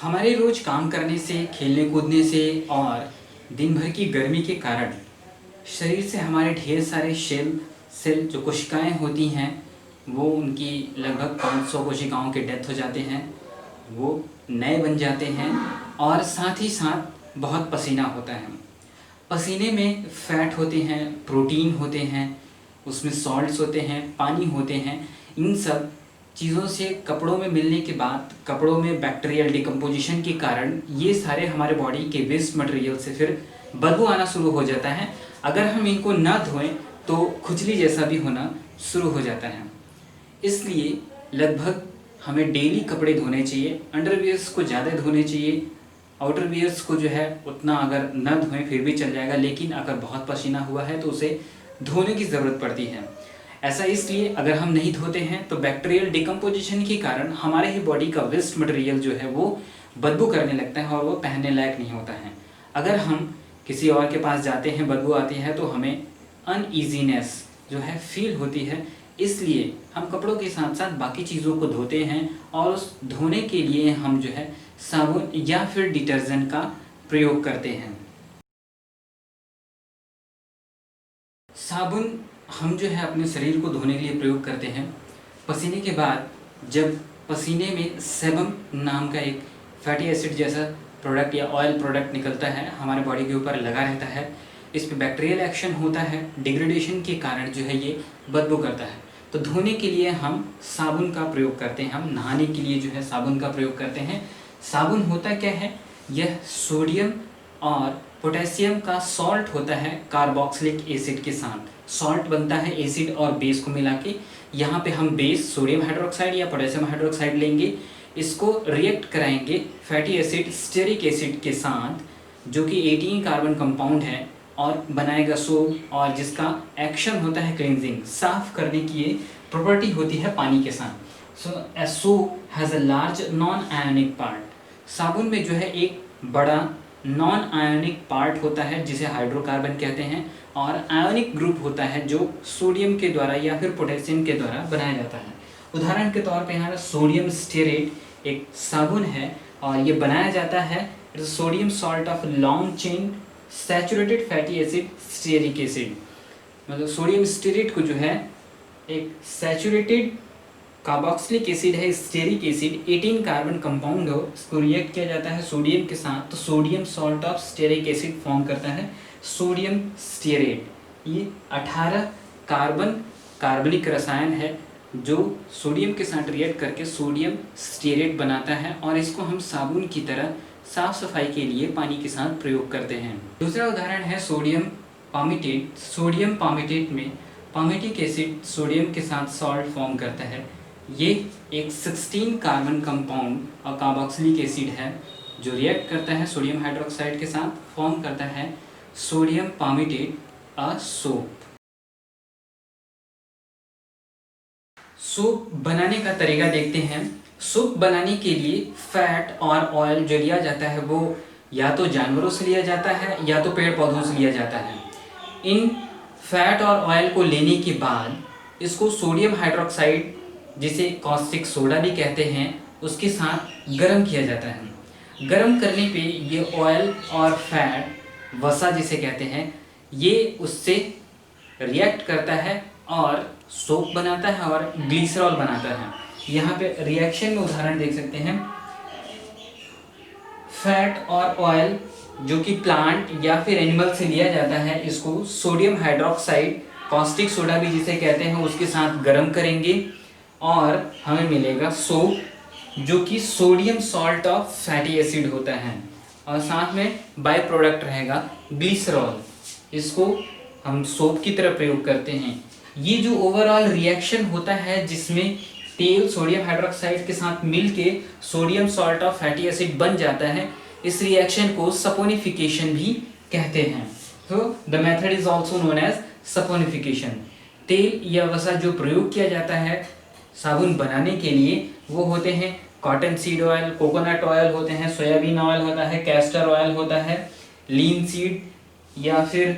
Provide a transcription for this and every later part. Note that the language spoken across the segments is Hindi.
हमारे रोज काम करने से, खेलने कूदने से और दिन भर की गर्मी के कारण शरीर से हमारे ढेर सारे सेल जो कोशिकाएं होती हैं वो उनकी लगभग 500 कोशिकाओं के डेथ हो जाते हैं, वो नए बन जाते हैं और साथ ही साथ बहुत पसीना होता है। पसीने में फैट होते हैं, प्रोटीन होते हैं, उसमें सॉल्ट्स होते हैं, पानी होते हैं। इन सब चीज़ों से कपड़ों में मिलने के बाद कपड़ों में बैक्टीरियल डिकम्पोजिशन के कारण ये सारे हमारे बॉडी के वेस्ट मटेरियल से फिर बदबू आना शुरू हो जाता है। अगर हम इनको ना धोएं तो खुजली जैसा भी होना शुरू हो जाता है। इसलिए लगभग हमें डेली कपड़े धोने चाहिए। अंडरवियर्स को ज़्यादा धोने चाहिए, आउटरवियर्स को जो है उतना अगर न धोएं फिर भी चल जाएगा, लेकिन अगर बहुत पसीना हुआ है तो उसे धोने की ज़रूरत पड़ती है। ऐसा इसलिए अगर हम नहीं धोते हैं तो बैक्टीरियल डिकम्पोजिशन के कारण हमारे ही बॉडी का वेस्ट मटेरियल जो है वो बदबू करने लगता है और वो पहनने लायक नहीं होता है। अगर हम किसी और के पास जाते हैं, बदबू आती है तो हमें अनईजीनेस जो है फील होती है। इसलिए हम कपड़ों के साथ साथ बाकी चीज़ों को धोते हैं और उस धोने के लिए हम जो है साबुन या फिर डिटर्जेंट का प्रयोग करते हैं। साबुन हम जो है अपने शरीर को धोने के लिए प्रयोग करते हैं। पसीने के बाद जब पसीने में सेबम नाम का एक फैटी एसिड जैसा प्रोडक्ट या ऑयल प्रोडक्ट निकलता है, हमारे बॉडी के ऊपर लगा रहता है, इस पे बैक्टीरियल एक्शन होता है, डिग्रेडेशन के कारण जो है ये बदबू करता है। तो धोने के लिए हम साबुन का प्रयोग करते हैं, हम नहाने के लिए जो है साबुन का प्रयोग करते हैं। साबुन होता क्या है? यह सोडियम और पोटेशियम का सॉल्ट होता है कार्बोक्सिलिक एसिड के साथ। सॉल्ट बनता है एसिड और बेस को मिला के। यहाँ पे हम बेस सोडियम हाइड्रोक्साइड या पोटेशियम हाइड्रोक्साइड लेंगे, इसको रिएक्ट कराएंगे फैटी एसिड स्टेरिक एसिड के साथ, जो कि 18 कार्बन कंपाउंड है और बनाएगा सोप, और जिसका एक्शन होता है क्लींजिंग, साफ करने की ये प्रॉपर्टी होती है पानी के साथ। So a soap has a large non ionic part. साबुन में जो है एक बड़ा नॉन आयोनिक पार्ट होता है जिसे हाइड्रोकार्बन कहते हैं, और आयोनिक ग्रुप होता है जो सोडियम के द्वारा या फिर पोटेशियम के द्वारा बनाया जाता है। उदाहरण के तौर पे यहाँ सोडियम स्टेरेट एक साबुन है और ये बनाया जाता है sodium salt of long chain saturated fatty acid stearic acid. मतलब सोडियम स्टेरेट को जो है एक सैचुरेटेड कार्बोक्सिलिक एसिड है, स्टेरिक एसिड 18 कार्बन कंपाउंड हो, इसको रिएक्ट किया जाता है सोडियम के साथ तो sodium salt of stearic acid form करता है सोडियम स्टेरेट। ये 18 कार्बनिक रसायन है जो सोडियम के साथ रिएक्ट करके सोडियम स्टेरेट बनाता है, और इसको हम साबुन की तरह साफ सफाई के लिए पानी के साथ प्रयोग करते हैं। दूसरा उदाहरण है सोडियम पामिटेट। सोडियम पामिटेट में पामिटिक एसिड सोडियम के साथ सॉल्ट फॉर्म करता है। ये एक 16 कार्बन कंपाउंड और कार्बोक्सिलिक एसिड है जो रिएक्ट करता है सोडियम हाइड्रोक्साइड के साथ, फॉर्म करता है sodium palmitate a soap. Soup बनाने का तरीका देखते हैं। सूप बनाने के लिए फैट और ऑयल जो लिया जाता है वो या तो जानवरों से लिया जाता है या तो पेड़ पौधों से लिया जाता है। इन फैट और ऑयल को लेने के बाद इसको सोडियम हाइड्रोक्साइड, जिसे कॉस्टिक सोडा भी कहते हैं, उसके साथ गर्म किया जाता है। गर्म करने पे ये ऑयल और फैट, वसा जिसे कहते हैं, ये उससे रिएक्ट करता है और सोप बनाता है और ग्लिसरॉल बनाता है। यहाँ पे रिएक्शन में उदाहरण देख सकते हैं। फैट और ऑयल जो कि प्लांट या फिर एनिमल से लिया जाता है, इसको सोडियम हाइड्रोक्साइड, कॉस्टिक सोडा भी जिसे कहते हैं, उसके साथ गर्म करेंगे और हमें मिलेगा सोप, जो कि sodium salt of fatty acid होता है, और साथ में बाय प्रोडक्ट रहेगा ग्लिसरॉल। इसको हम सोप की तरह प्रयोग करते हैं। ये जो ओवरऑल रिएक्शन होता है जिसमें तेल सोडियम हाइड्रोक्साइड के साथ मिलके sodium salt of fatty acid बन जाता है, इस रिएक्शन को सपोनिफिकेशन भी कहते हैं। तो the method is also known as saponification. तेल या वसा जो प्रयोग किया जाता है साबुन बनाने के लिए वो होते हैं cotton seed oil, coconut oil होते हैं, सोयाबीन ऑयल होता है, कैस्टर ऑयल होता है, लीन सीड या फिर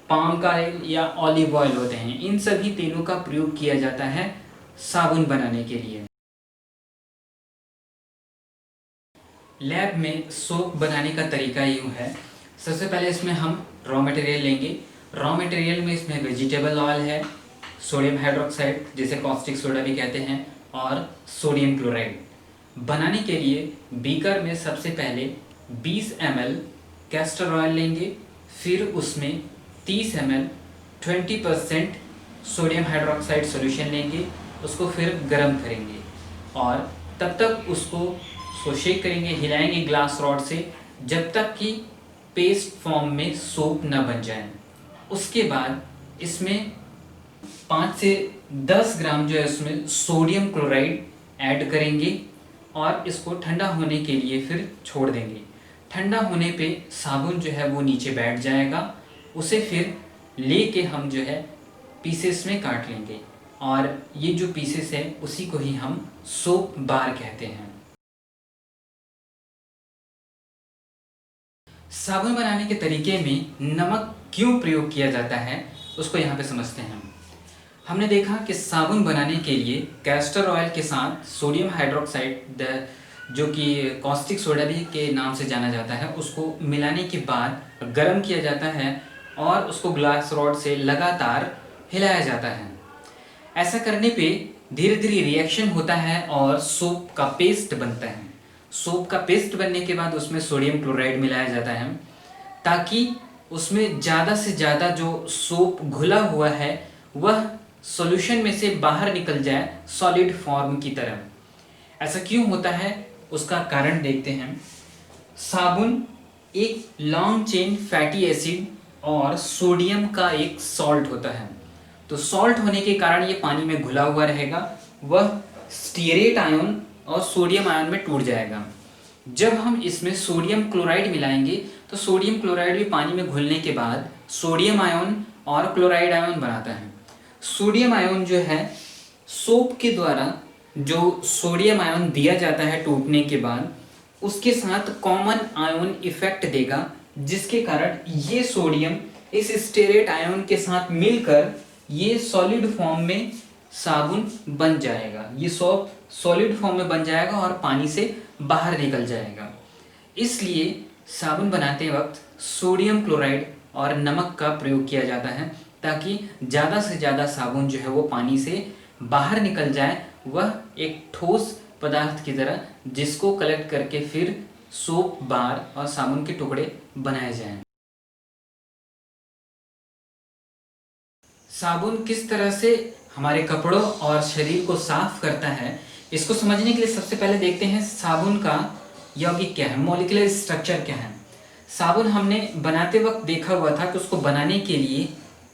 पाम का ऑयल या ऑलिव ऑयल होते हैं। इन सभी तेलों का प्रयोग किया जाता है साबुन बनाने के लिए। लैब में सोप बनाने का तरीका यूँ है। सबसे पहले इसमें हम रॉ मटेरियल लेंगे। रॉ मटेरियल में इसमें वेजिटेबल ऑयल है, सोडियम हाइड्रोक्साइड जिसे कॉस्टिक सोडा भी कहते हैं, और सोडियम क्लोराइड। बनाने के लिए बीकर में सबसे पहले 20 ml कैस्टर ऑयल लेंगे, फिर उसमें 30 ml 20% सोडियम हाइड्रोक्साइड सॉल्यूशन लेंगे, उसको फिर गर्म करेंगे और तब तक उसको शेक करेंगे, हिलाएंगे ग्लास रॉड से जब तक कि पेस्ट फॉर्म में सोप न बन जाए। उसके बाद इसमें 5 से 10 ग्राम जो है उसमें सोडियम क्लोराइड ऐड करेंगे और इसको ठंडा होने के लिए फिर छोड़ देंगे। ठंडा होने पे साबुन जो है वो नीचे बैठ जाएगा, उसे फिर लेके हम जो है पीसेस में काट लेंगे और ये जो पीसेस है उसी को ही हम सोप बार कहते हैं। साबुन बनाने के तरीके में नमक क्यों प्रयोग किया जाता है उसको यहाँ पे समझते हैं। हमने देखा कि साबुन बनाने के लिए कैस्टर ऑयल के साथ सोडियम हाइड्रोक्साइड जो कि कॉस्टिक सोडा भी के नाम से जाना जाता है, उसको मिलाने के बाद गर्म किया जाता है और उसको ग्लास रॉड से लगातार हिलाया जाता है। ऐसा करने पे धीरे धीरे रिएक्शन होता है और सोप का पेस्ट बनता है। सोप का पेस्ट बनने के बाद उसमें सोडियम क्लोराइड मिलाया जाता है ताकि उसमें ज़्यादा से ज़्यादा जो सोप घुला हुआ है वह सॉल्यूशन में से बाहर निकल जाए सॉलिड फॉर्म की तरह। ऐसा क्यों होता है उसका कारण देखते हैं। साबुन एक लॉन्ग चेन फैटी एसिड और सोडियम का एक सॉल्ट होता है, तो सॉल्ट होने के कारण ये पानी में घुला हुआ रहेगा, वह स्टीरेट आयन और सोडियम आयन में टूट जाएगा। जब हम इसमें सोडियम क्लोराइड मिलाएंगे तो सोडियम क्लोराइड भी पानी में घुलने के बाद सोडियम आयन और क्लोराइड आयन बनाता है। सोडियम आयन जो है सोप के द्वारा जो सोडियम आयन दिया जाता है टूटने के बाद उसके साथ कॉमन आयन इफेक्ट देगा, जिसके कारण ये सोडियम इस स्टेरेट आयन के साथ मिलकर ये सॉलिड फॉर्म में साबुन बन जाएगा। ये सोप सॉलिड फॉर्म में बन जाएगा और पानी से बाहर निकल जाएगा। इसलिए साबुन बनाते वक्त सोडियम क्लोराइड और नमक का प्रयोग किया जाता है ताकि ज़्यादा से ज़्यादा साबुन जो है वो पानी से बाहर निकल जाए, वह एक ठोस पदार्थ की तरह जिसको कलेक्ट करके फिर सोप बार और साबुन के टुकड़े बनाए जाएं। साबुन किस तरह से हमारे कपड़ों और शरीर को साफ करता है इसको समझने के लिए सबसे पहले देखते हैं साबुन का यौगिक क्या है, मॉलिक्यूलर स्ट्रक्चर क्या है। साबुन हमने बनाते वक्त देखा हुआ था कि उसको बनाने के लिए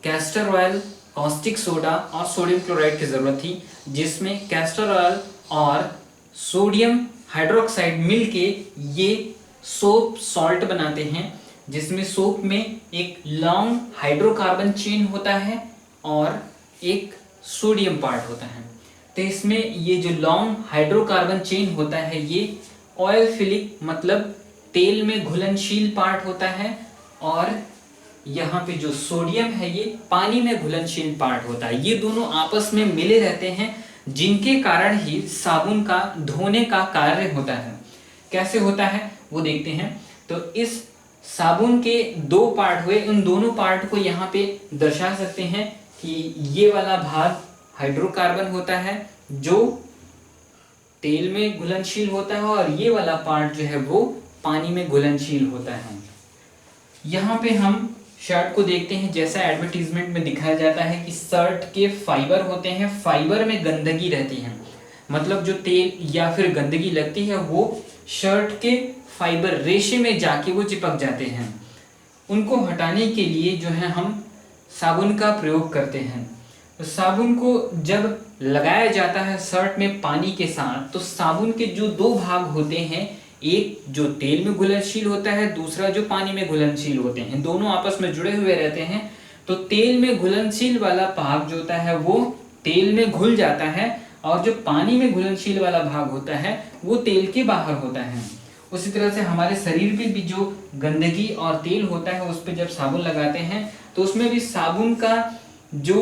कैस्टर ऑयल, कॉस्टिक सोडा और सोडियम क्लोराइड की ज़रूरत थी, जिसमें कैस्टर ऑयल और सोडियम हाइड्रोक्साइड मिलके ये सोप सॉल्ट बनाते हैं, जिसमें सोप में एक लॉन्ग हाइड्रोकार्बन चेन होता है और एक सोडियम पार्ट होता है। तो इसमें ये जो लॉन्ग हाइड्रोकार्बन चेन होता है ये ऑयल फिलिक मतलब तेल में घुलनशील पार्ट होता है और यहाँ पे जो सोडियम है ये पानी में घुलनशील पार्ट होता है। ये दोनों आपस में मिले रहते हैं, जिनके कारण ही साबुन का धोने का कार्य होता है। कैसे होता है वो देखते हैं। तो इस साबुन के दो पार्ट हुए, उन दोनों पार्ट को यहाँ पे दर्शा सकते हैं कि ये वाला भाग हाइड्रोकार्बन होता है जो तेल में घुलनशील होता है और ये वाला पार्ट जो है वो पानी में घुलनशील होता है। यहाँ पे हम शर्ट को देखते हैं, जैसा एडवर्टीजमेंट में दिखाया जाता है कि शर्ट के फाइबर होते हैं, फाइबर में गंदगी रहती है, मतलब जो तेल या फिर गंदगी लगती है वो शर्ट के फाइबर रेशे में जाके वो चिपक जाते हैं। उनको हटाने के लिए जो है हम साबुन का प्रयोग करते हैं। तो साबुन को जब लगाया जाता है शर्ट में पानी के साथ, तो साबुन के जो दो भाग होते हैं, एक जो तेल में घुलनशील होता है, दूसरा जो पानी में घुलनशील होते हैं, दोनों आपस में जुड़े हुए रहते हैं। तो तेल में घुलनशील वाला भाग जो होता है वो तेल में घुल जाता है और जो पानी में घुलनशील वाला भाग होता है वो तेल के बाहर होता है। उसी तरह से हमारे शरीर पे भी जो गंदगी और तेल होता है उस पर जब साबुन लगाते हैं तो उसमें भी साबुन का जो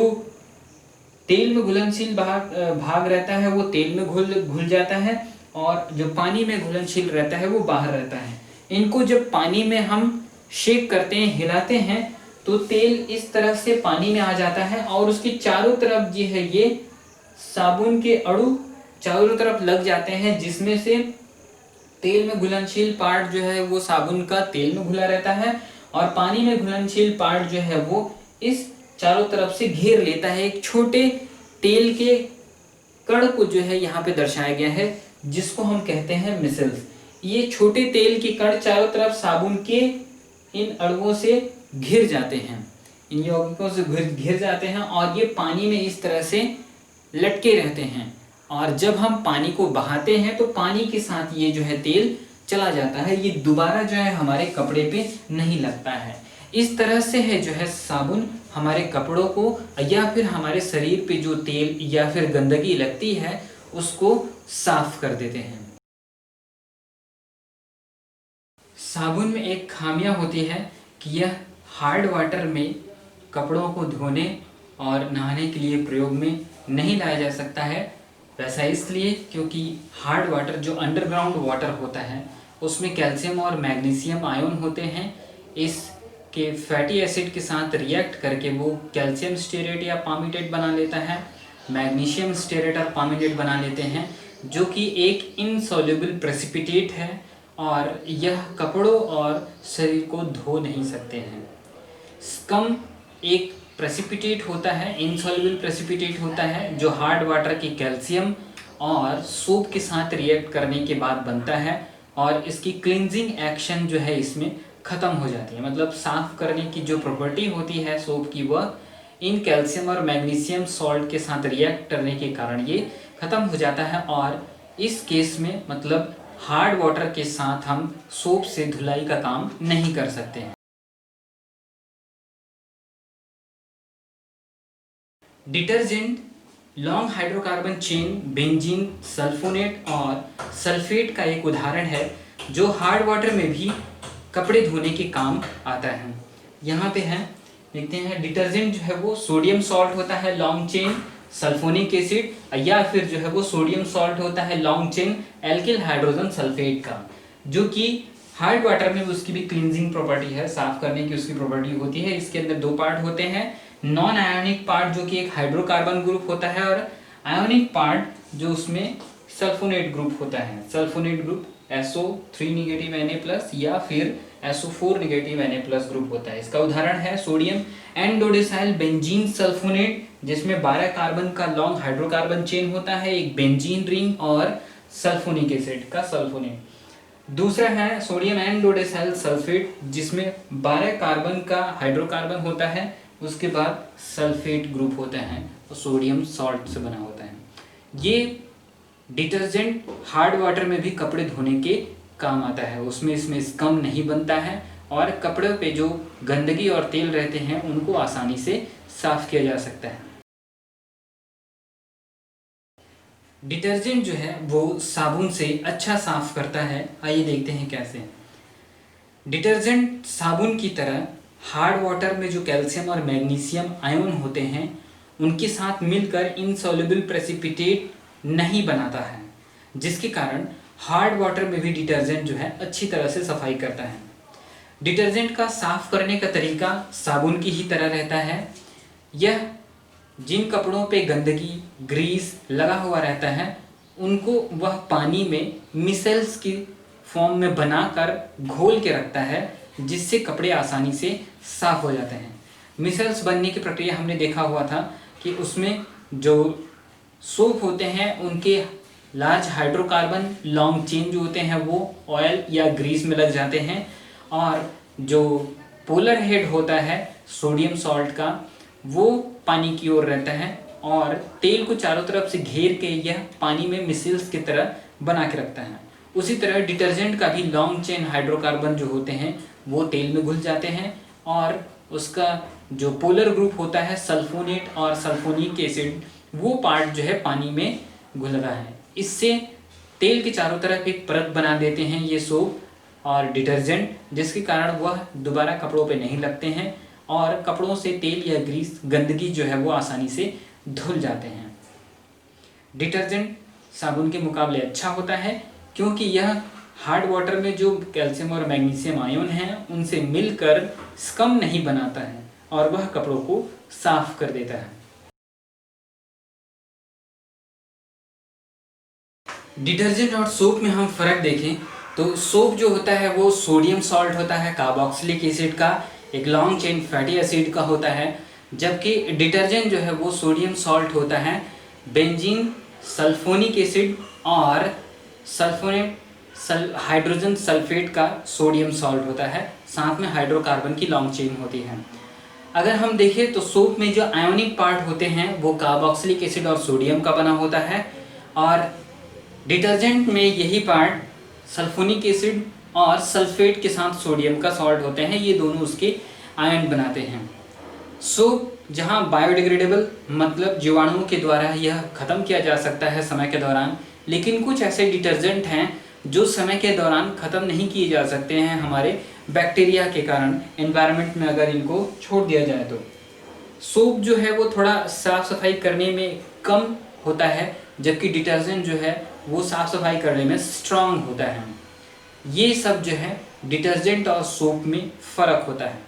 तेल में घुलनशील भाग रहता है वो तेल में घुल जाता है और जो पानी में घुलनशील रहता है वो बाहर रहता है। इनको जब पानी में हम शेक करते हैं, हिलाते हैं, तो तेल इस तरह से पानी में आ जाता है और उसकी चारों तरफ जो है ये साबुन के अणु चारों तरफ लग जाते हैं, जिसमें से तेल में घुलनशील पार्ट जो है वो साबुन का तेल में घुला रहता है और पानी में घुलनशील पार्ट जो है वो इस चारों तरफ से घेर लेता है। एक छोटे तेल के कण को जो है यहाँ पे दर्शाया गया है, जिसको हम कहते हैं मिसल्स। ये छोटे तेल के कण चारों तरफ साबुन के इन अणुओं से घिर जाते हैं, इन यौगिकों से घिर जाते हैं और ये पानी में इस तरह से लटके रहते हैं। और जब हम पानी को बहाते हैं तो पानी के साथ ये जो है तेल चला जाता है, ये दोबारा जो है हमारे कपड़े पे नहीं लगता है। इस तरह से है जो है साबुन हमारे कपड़ों को या फिर हमारे शरीर पे जो तेल या फिर गंदगी लगती है उसको साफ कर देते हैं। साबुन में एक खामियां होती है कि यह हार्ड वाटर में कपड़ों को धोने और नहाने के लिए प्रयोग में नहीं लाया जा सकता है। वैसा इसलिए क्योंकि हार्ड वाटर जो अंडरग्राउंड वाटर होता है उसमें कैल्शियम और मैग्नीशियम आयन होते हैं। इसके फैटी एसिड के साथ रिएक्ट करके वो कैल्शियम स्टेरेट या पामीटेट बना लेता है, मैग्नीशियम स्टेरेट और पामीटेट बना लेते हैं, जो कि एक इनसॉल्युबल प्रेसिपिटेट है और यह कपड़ों और शरीर को धो नहीं सकते हैं। स्कम एक प्रेसिपिटेट होता है, इनसॉल्युबल प्रेसिपिटेट होता है, जो हार्ड वाटर की कैल्शियम और सोप के साथ रिएक्ट करने के बाद बनता है और इसकी क्लींजिंग एक्शन जो है इसमें ख़त्म हो जाती है। मतलब साफ़ करने की जो प्रॉपर्टी होती है सोप की, वह इन कैल्शियम और मैग्नीशियम सॉल्ट के साथ रिएक्ट करने के कारण ये ख़त्म हो जाता है और इस केस में मतलब हार्ड वाटर के साथ हम सोप से धुलाई का काम नहीं कर सकते हैं। Detergent long hydrocarbon chain benzene sulphonate और सल्फेट का एक उदाहरण है, जो हार्ड वाटर में भी कपड़े धोने के काम आता है। यहाँ पे है, देखते हैं, डिटर्जेंट जो है वो सोडियम सॉल्ट होता है लॉन्ग चेन सल्फोनिक एसिड, या फिर जो है वो सोडियम सॉल्ट होता है long chain alkyl hydrogen sulphate का, जो कि हार्ड वाटर में उसकी भी क्लींजिंग प्रॉपर्टी है, साफ करने की उसकी प्रॉपर्टी होती है। इसके अंदर दो पार्ट होते हैं, नॉन आयोनिक पार्ट जो कि एक हाइड्रोकार्बन ग्रुप होता है और आयोनिक पार्ट जो उसमें सल्फोनेट ग्रुप होता है। Sulfonate group SO3 negative Na+ या फिर SO4 निगेटिव Na+ ग्रुप होता है। इसका उदाहरण है सोडियम एंडोडेसाइल बेंजीन सल्फोनेट, जिसमें 12 कार्बन का लॉन्ग हाइड्रोकार्बन चेन होता है, एक बेंजीन रिंग और सल्फोनिक एसिड का सल्फोनेट। दूसरा है सोडियम एंडोडेसाइल सल्फेट, जिसमें 12 कार्बन का हाइड्रोकार्बन होता है, उसके बाद सल्फेट ग्रुप होता है और सोडियम सॉल्ट से बना होता है। ये डिटर्जेंट हार्ड वाटर में भी कपड़े धोने के काम आता है, उसमें इसमें स्कम नहीं बनता है और कपड़े पे जो गंदगी और तेल रहते हैं उनको आसानी से साफ किया जा सकता है। डिटर्जेंट जो है वो साबुन से अच्छा साफ करता है। आइए देखते हैं कैसे। डिटर्जेंट साबुन की तरह हार्ड वाटर में जो कैल्शियम और मैग्नीशियम आयन होते हैं उनके साथ मिलकर इनसॉल्युबल प्रेसिपिटेट नहीं बनाता है, जिसके कारण हार्ड वाटर में भी डिटर्जेंट जो है अच्छी तरह से सफाई करता है। डिटर्जेंट का साफ करने का तरीका साबुन की ही तरह रहता है। यह जिन कपड़ों पे गंदगी ग्रीस लगा हुआ रहता है उनको वह पानी में मिसल्स की फॉर्म में बनाकर घोल के रखता है, जिससे कपड़े आसानी से साफ हो जाते हैं। मिसल्स बनने की प्रक्रिया हमने देखा हुआ था कि उसमें जो सोप होते हैं उनके लार्ज हाइड्रोकार्बन लॉन्ग चेन जो होते हैं वो ऑयल या ग्रीस में लग जाते हैं और जो पोलर हेड होता है सोडियम सॉल्ट का वो पानी की ओर रहता है और तेल को चारों तरफ से घेर के यह पानी में मिसल्स की तरह बना के रखता है। उसी तरह डिटर्जेंट का भी लॉन्ग चेन हाइड्रोकार्बन जो होते हैं वो तेल में घुल जाते हैं और उसका जो पोलर ग्रुप होता है सल्फोनेट और सल्फोनिक एसिड वो पार्ट जो है पानी में घुल रहा है। इससे तेल के चारों तरफ एक परत बना देते हैं ये सोप और डिटर्जेंट, जिसके कारण वह दोबारा कपड़ों पे नहीं लगते हैं और कपड़ों से तेल या ग्रीस गंदगी जो है वो आसानी से धुल जाते हैं। डिटर्जेंट साबुन के मुकाबले अच्छा होता है, क्योंकि यह हार्ड वाटर में जो कैल्शियम और मैग्नीशियम आयन हैं उनसे मिलकर स्कम नहीं बनाता है और वह कपड़ों को साफ कर देता है। डिटर्जेंट और सोप में हम फ़र्क देखें तो सोप जो होता है वो सोडियम सॉल्ट होता है, कार्बोक्सिलिक एसिड का एक लॉन्ग चेन फैटी एसिड का होता है, जबकि डिटर्जेंट जो है वो सोडियम सॉल्ट होता है, बेंजीन सल्फोनिक एसिड और हाइड्रोजन सल्फेट का सोडियम सॉल्ट होता है, साथ में हाइड्रोकार्बन की लॉन्ग चेन होती है। अगर हम देखें तो सोप में जो आयोनिक पार्ट होते हैं वो कार्बोक्सिलिक एसिड और सोडियम का बना होता है, और डिटर्जेंट में यही पार्ट सल्फोनिक एसिड और सल्फेट के साथ सोडियम का सॉल्ट होते हैं, ये दोनों उसके आयन बनाते हैं। सोप जहां बायोडिग्रेडेबल मतलब जीवाणुओं के द्वारा यह ख़त्म किया जा सकता है समय के दौरान, लेकिन कुछ ऐसे डिटर्जेंट हैं जो समय के दौरान ख़त्म नहीं किए जा सकते हैं हमारे बैक्टीरिया के कारण, एनवायरनमेंट में अगर इनको छोड़ दिया जाए तो। सोप जो है वो थोड़ा साफ़ सफाई करने में कम होता है, जबकि डिटर्जेंट जो है वो साफ़ सफाई करने में स्ट्रांग होता है। ये सब जो है डिटर्जेंट और सोप में फ़र्क होता है।